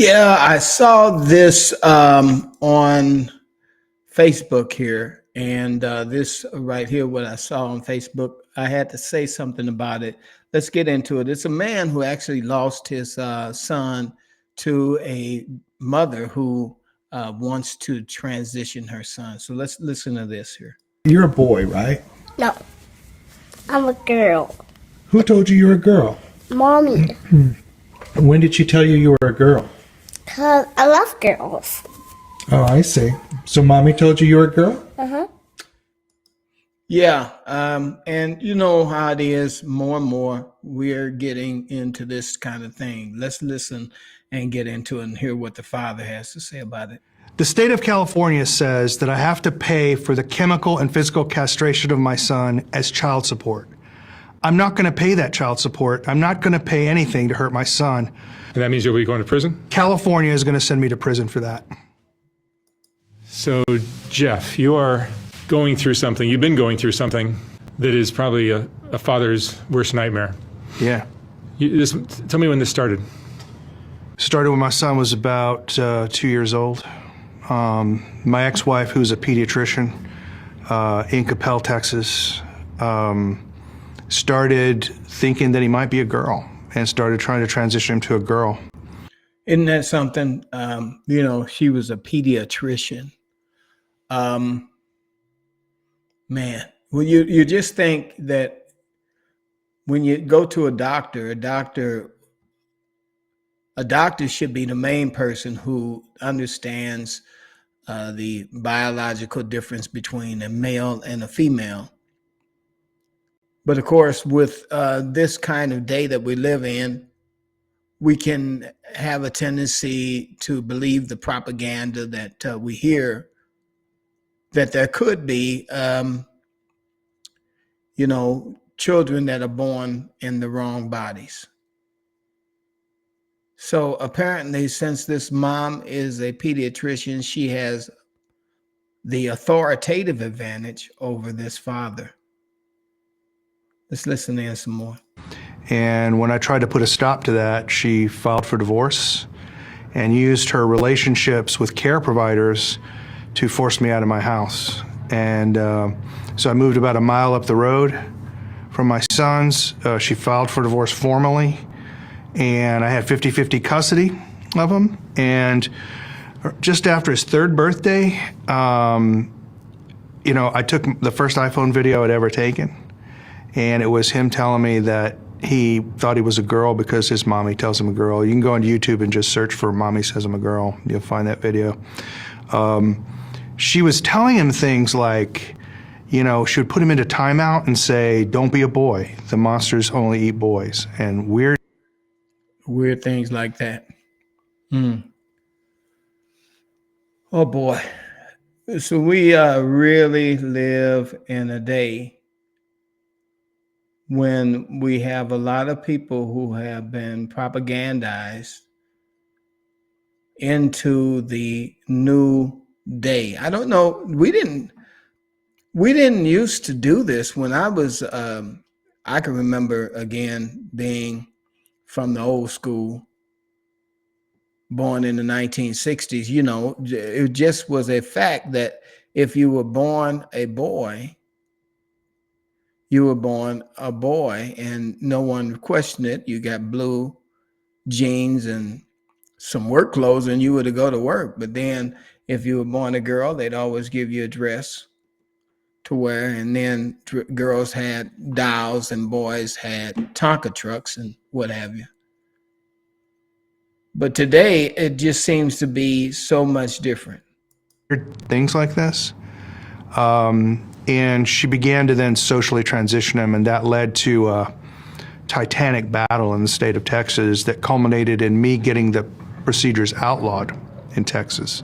Yeah, I saw this on Facebook here, and this right here, what I saw on Facebook, I had to say something about it. Let's get into it. It's a man who actually lost his son to a mother who wants to transition her son. So let's listen to this here. You're a boy, right? No, I'm a girl. Who told you you were a girl? Mommy, When did she tell you you were a girl? 'cause I love girls. Oh, I see. So mommy told you you were a girl? Uh-huh. Yeah, and you know how it is. More and more, we're getting into this kind of thing. Let's listen and get into it and hear what the father has to say about it. The state of California says that I have to pay for the chemical and physical castration of my son as child support. I'm not going to pay that child support. I'm not going to pay anything to hurt my son. And that means you'll be going to prison? California is going to send me to prison for that. So, Jeff, you are going through something, you've been going through something that is probably a father's worst nightmare. Yeah. Tell me when this started. Started when my son was about 2 years old. My ex-wife, who's a pediatrician in Capel, Texas, started thinking that he might be a girl and started trying to transition him to a girl. Isn't that something? She was a pediatrician. Man, well, you just think that when you go to a doctor should be the main person who understands the biological difference between a male and a female. But of course, with this kind of day that we live in, we can have a tendency to believe the propaganda that we hear, that there could be, children that are born in the wrong bodies. So apparently, since this mom is a pediatrician, she has the authoritative advantage over this father. Let's listen in some more. And when I tried to put a stop to that, she filed for divorce and used her relationships with care providers to force me out of my house. And so I moved about a mile up the road from my sons. She filed for divorce formally, and I had 50-50 custody of him. And just after his third birthday, I took the first iPhone video I'd ever taken, and it was him telling me that he thought he was a girl because his mommy tells him a girl. You can go on YouTube and just search for "Mommy Says I'm a Girl." You'll find that video. She was telling him things like, she would put him into timeout and say, "Don't be a boy. The monsters only eat boys," and weird things like that. Oh boy. So we really live in a day when we have a lot of people who have been propagandized into the new day. I don't know. We didn't used to do this when I was, I can remember again being from the old school, born in the 1960s. It just was a fact that if you were born a boy, you were born a boy, and no one questioned it. You got blue jeans and some work clothes, and you were to go to work. But then if you were born a girl, they'd always give you a dress to wear. And then girls had dolls and boys had Tonka trucks and what have you. But today, it just seems to be so much different. things like this. And she began to then socially transition him, and that led to a titanic battle in the state of Texas that culminated in me getting the procedures outlawed in Texas.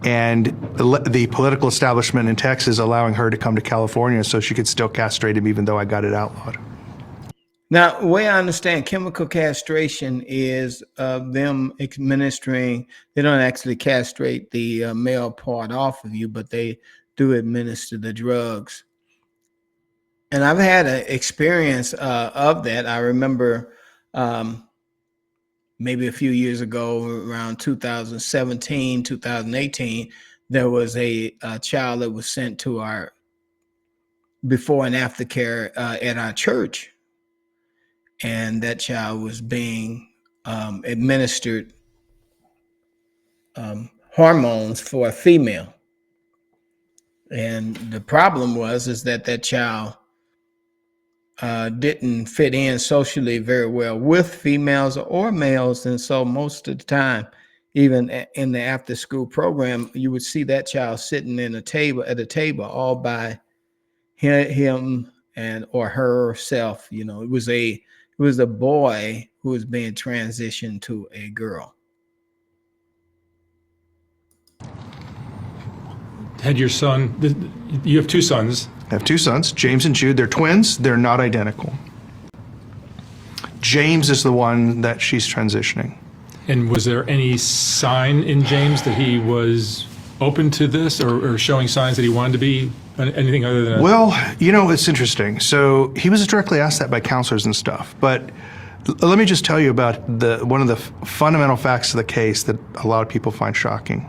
And the political establishment in Texas allowing her to come to California so she could still castrate him even though I got it outlawed. Now, the way I understand chemical castration is them administering, they don't actually castrate the male part off of you, but they do administer the drugs. And I've had an experience of that. I remember maybe a few years ago, around 2017, 2018, there was a child that was sent to our before and after care at our church. And that child was being administered hormones for a female. And the problem is that that child didn't fit in socially very well with females or males. And so most of the time, even in the after school program, you would see that child sitting at a table all by him and or herself. It was a boy who was being transitioned to a girl. Had your son, you have two sons. I have two sons, James and Jude. They're twins. They're not identical. James is the one that she's transitioning. And was there any sign in James that he was open to this or showing signs that he wanted to be anything other than Well, it's interesting. So he was directly asked that by counselors and stuff. But let me just tell you about one of the fundamental facts of the case that a lot of people find shocking.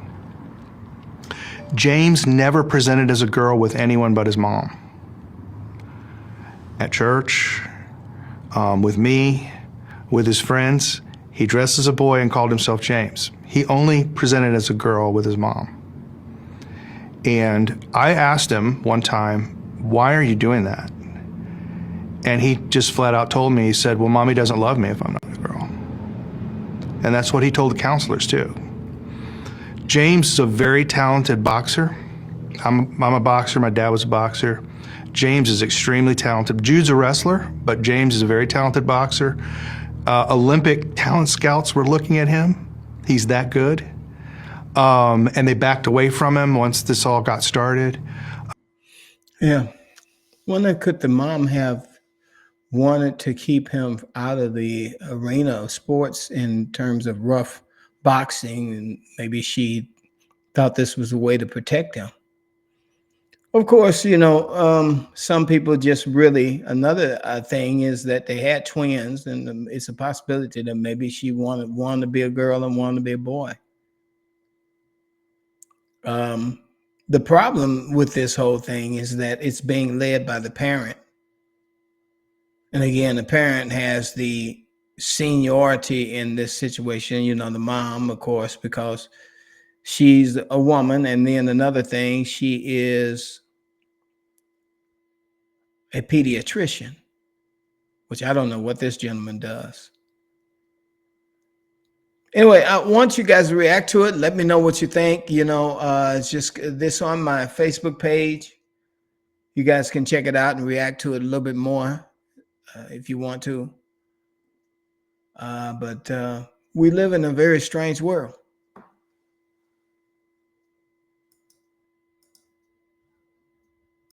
James never presented as a girl with anyone but his mom. At church, with me, with his friends, he dressed as a boy and called himself James. He only presented as a girl with his mom. And I asked him one time, why are you doing that? And he just flat out told me, he said, well, mommy doesn't love me if I'm not a girl. And that's what he told the counselors too. James is a very talented boxer. I'm a boxer, my dad was a boxer. James is extremely talented. Jude's a wrestler, but James is a very talented boxer. Olympic talent scouts were looking at him. He's that good. And they backed away from him once this all got started. Yeah. Wonder could the mom have wanted to keep him out of the arena of sports in terms of rough boxing, and maybe she thought this was a way to protect him. Of course, some people just really, another thing is that they had twins, and it's a possibility that maybe she wanted to be a girl and wanted to be a boy. The problem with this whole thing is that it's being led by the parent. And again, the parent has the seniority in this situation, the mom, of course, because she's a woman. And then another thing, she is a pediatrician, which I don't know what this gentleman does. Anyway, I want you guys to react to it. Let me know what you think. It's just this on my Facebook page. You guys can check it out and react to it a little bit more if you want to. But we live in a very strange world.